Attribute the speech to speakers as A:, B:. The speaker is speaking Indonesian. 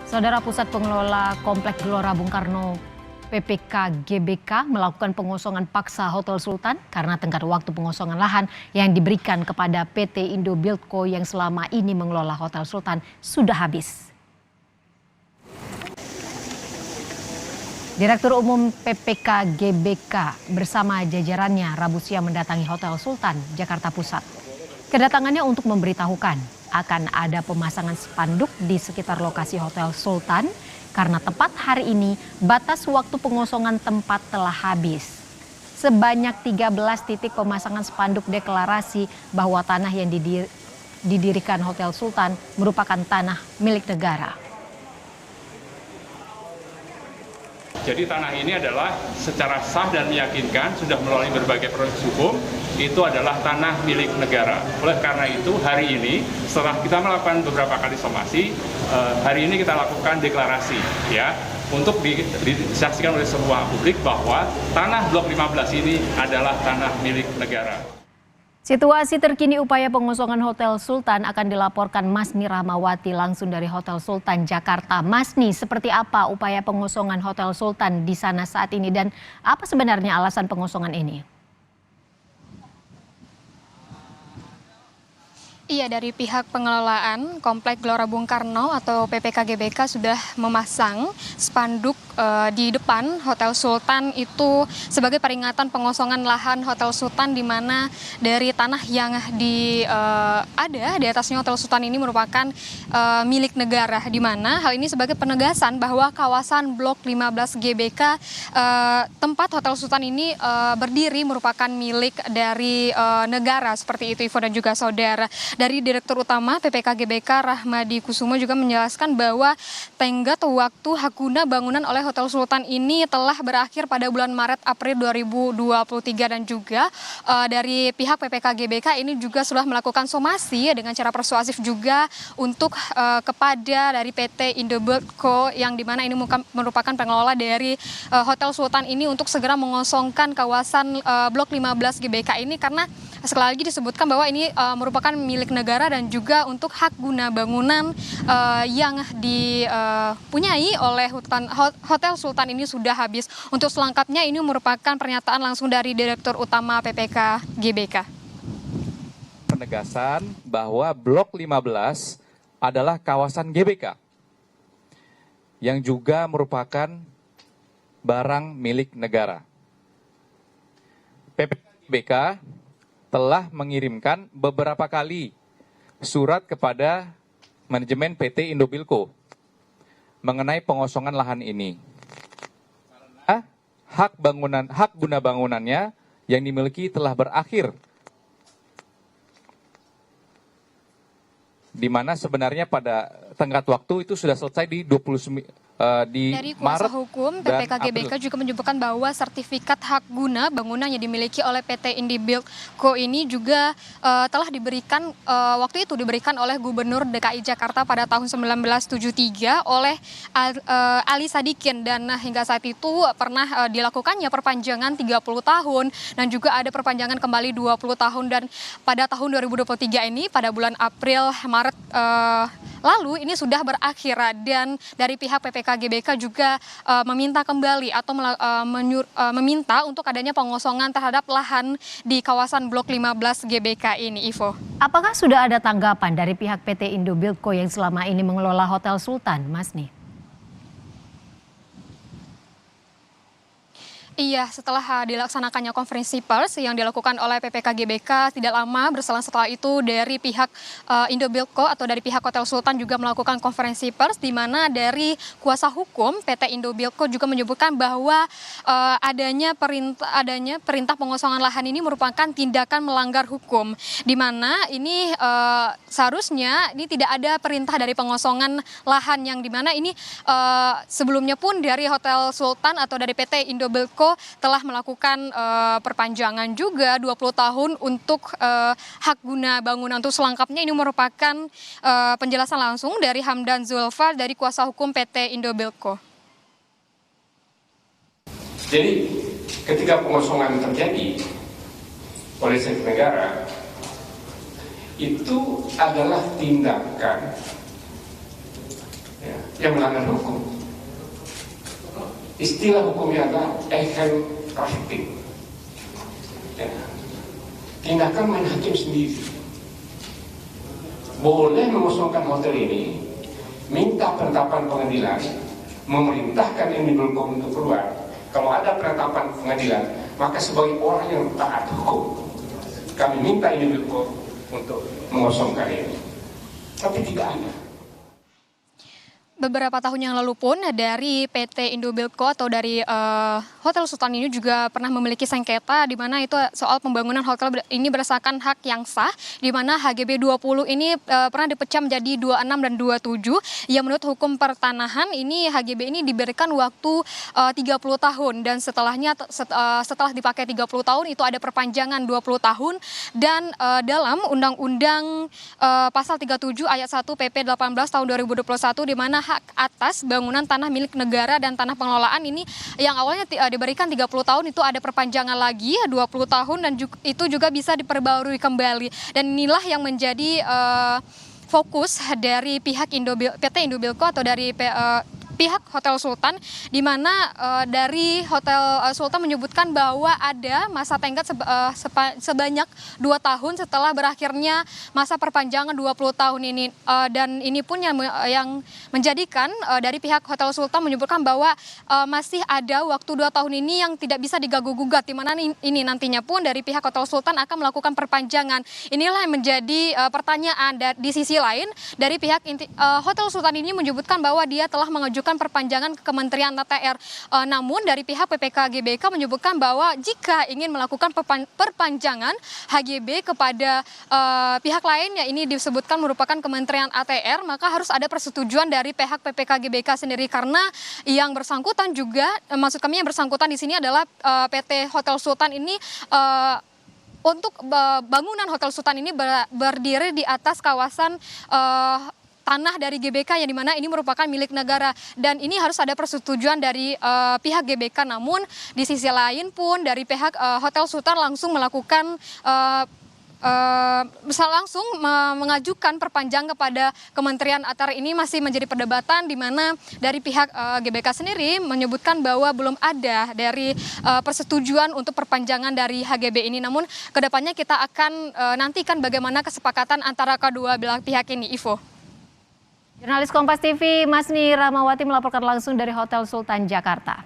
A: Saudara, Pusat Pengelola Komplek Gelora Bung Karno PPK GBK melakukan pengosongan paksa Hotel Sultan karena tenggat waktu pengosongan lahan yang diberikan kepada PT Indobuildco yang selama ini mengelola Hotel Sultan sudah habis. Direktur Umum PPK GBK bersama jajarannya Rabu siang mendatangi Hotel Sultan, Jakarta Pusat. Kedatangannya untuk memberitahukan akan ada pemasangan spanduk di sekitar lokasi Hotel Sultan karena tepat hari ini batas waktu pengosongan tempat telah habis. Sebanyak 13 titik pemasangan spanduk deklarasi bahwa tanah yang didirikan Hotel Sultan merupakan tanah milik negara.
B: Jadi tanah ini adalah secara sah dan meyakinkan sudah melalui berbagai proses hukum, itu adalah tanah milik negara. Oleh karena itu hari ini setelah kita melakukan beberapa kali somasi, hari ini kita lakukan deklarasi ya untuk disaksikan oleh semua publik bahwa tanah Blok 15 ini adalah tanah milik negara.
A: Situasi terkini upaya pengosongan Hotel Sultan akan dilaporkan Masni Rahmawati langsung dari Hotel Sultan Jakarta. Masni, seperti apa upaya pengosongan Hotel Sultan di sana saat ini dan apa sebenarnya alasan pengosongan ini?
C: Iya, dari pihak pengelolaan Komplek Gelora Bung Karno atau PPK GBK sudah memasang spanduk di depan Hotel Sultan itu sebagai peringatan pengosongan lahan Hotel Sultan, di mana dari tanah yang ada di atasnya Hotel Sultan ini merupakan milik negara, di mana hal ini sebagai penegasan bahwa kawasan Blok 15 GBK tempat Hotel Sultan ini berdiri merupakan milik dari negara, seperti itu Ivo dan juga saudara. Dari Direktur Utama PPK GBK Rahmadi Kusumo juga menjelaskan bahwa tenggat waktu hak guna bangunan oleh Hotel Sultan ini telah berakhir pada bulan Maret April 2023, dan juga dari pihak PPK GBK ini juga sudah melakukan somasi dengan cara persuasif juga untuk kepada dari PT Indobuildco yang dimana ini merupakan pengelola dari Hotel Sultan ini untuk segera mengosongkan kawasan Blok 15 GBK ini, karena sekali lagi disebutkan bahwa ini merupakan milik negara dan juga untuk hak guna bangunan yang dipunyai oleh Hotel Sultan ini sudah habis. Untuk selengkapnya ini merupakan pernyataan langsung dari Direktur Utama PPK GBK.
D: Penegasan bahwa Blok 15 adalah kawasan GBK yang juga merupakan barang milik negara. PPK GBK telah mengirimkan beberapa kali surat kepada manajemen PT Indobuildco mengenai pengosongan lahan ini. Karena hak guna bangunannya yang dimiliki telah berakhir, di mana sebenarnya pada tenggat waktu itu sudah selesai di
C: dari kuasa hukum PPK GBK juga menyebutkan bahwa sertifikat hak guna bangunan yang dimiliki oleh PT Indobuildco ini juga telah diberikan waktu itu diberikan oleh Gubernur DKI Jakarta pada tahun 1973 oleh Ali Sadikin, dan hingga saat itu pernah dilakukannya perpanjangan 30 tahun dan juga ada perpanjangan kembali 20 tahun, dan pada tahun 2023 ini pada bulan April Maret lalu ini sudah berakhir, dan dari pihak PPK GBK juga meminta kembali atau meminta untuk adanya pengosongan terhadap lahan di kawasan Blok 15 GBK ini, Ivo.
A: Apakah sudah ada tanggapan dari pihak PT Indobuildco yang selama ini mengelola Hotel Sultan, Masni?
C: Iya, setelah dilaksanakannya konferensi pers yang dilakukan oleh PPK GBK, tidak lama berselang setelah itu dari pihak Indobuildco atau dari pihak Hotel Sultan juga melakukan konferensi pers, di mana dari kuasa hukum PT Indobuildco juga menyebutkan bahwa adanya perintah pengosongan lahan ini merupakan tindakan melanggar hukum, di mana ini seharusnya ini tidak ada perintah dari pengosongan lahan, yang di mana ini sebelumnya pun dari Hotel Sultan atau dari PT Indobuildco telah melakukan perpanjangan juga 20 tahun untuk hak guna bangunan. Untuk selengkapnya ini merupakan penjelasan langsung dari Hamdan Zulfa dari kuasa hukum PT Indobuildco.
E: Jadi ketika pengosongan terjadi oleh sektor negara, itu adalah tindakan ya, yang melanggar hukum. Istilah hukumnya adalah crafting. Ya. Tindakan main hakim sendiri. Boleh mengosongkan hotel ini, minta penetapan pengadilan, memerintahkan Indobelko untuk keluar. Kalau ada penetapan pengadilan, maka sebagai orang yang taat hukum, kami minta Indobelko untuk mengosongkan ini. Tapi tidak ada.
C: Beberapa tahun yang lalu pun dari PT Indobelko atau dari Hotel Sultan ini juga pernah memiliki sengketa di mana itu soal pembangunan hotel ini berdasarkan hak yang sah, di mana HGB 20 ini pernah dipecah menjadi 26 dan 27 yang menurut hukum pertanahan ini HGB ini diberikan waktu 30 tahun dan setelah dipakai 30 tahun itu ada perpanjangan 20 tahun dan dalam Undang-Undang Pasal 37 ayat 1 PP 18 tahun 2021 di mana hak atas bangunan tanah milik negara dan tanah pengelolaan ini yang awalnya diberikan 30 tahun itu ada perpanjangan lagi 20 tahun dan itu juga bisa diperbarui kembali. Dan inilah yang menjadi fokus dari pihak PT Indobelko atau dari pihak Hotel Sultan, di mana dari Hotel Sultan menyebutkan bahwa ada masa tenggat sebanyak 2 tahun setelah berakhirnya masa perpanjangan 20 tahun ini. Dan ini pun yang menjadikan dari pihak Hotel Sultan menyebutkan bahwa masih ada waktu 2 tahun ini yang tidak bisa diganggu-gugat, di mana ini nantinya pun dari pihak Hotel Sultan akan melakukan perpanjangan. Inilah yang menjadi pertanyaan. Di sisi lain, dari pihak Hotel Sultan ini menyebutkan bahwa dia telah mengajukan perpanjangan ke Kementerian ATR. Namun dari pihak PPK GBK menyebutkan bahwa jika ingin melakukan perpanjangan HGB kepada pihak lain, ya ini disebutkan merupakan Kementerian ATR, maka harus ada persetujuan dari pihak PPK GBK sendiri, karena yang bersangkutan juga, maksud kami yang bersangkutan di sini adalah PT Hotel Sultan ini untuk bangunan Hotel Sultan ini berdiri di atas kawasan tanah dari GBK yang dimana ini merupakan milik negara dan ini harus ada persetujuan dari pihak GBK. Namun di sisi lain pun dari pihak Hotel Sultan langsung melakukan langsung mengajukan perpanjangan kepada Kementerian ATR. Ini masih menjadi perdebatan di mana dari pihak GBK sendiri menyebutkan bahwa belum ada dari persetujuan untuk perpanjangan dari HGB ini. Namun kedepannya kita akan nantikan bagaimana kesepakatan antara kedua belah pihak ini. Ivo.
A: Jurnalis Kompas TV Masni Rahmawati melaporkan langsung dari Hotel Sultan Jakarta.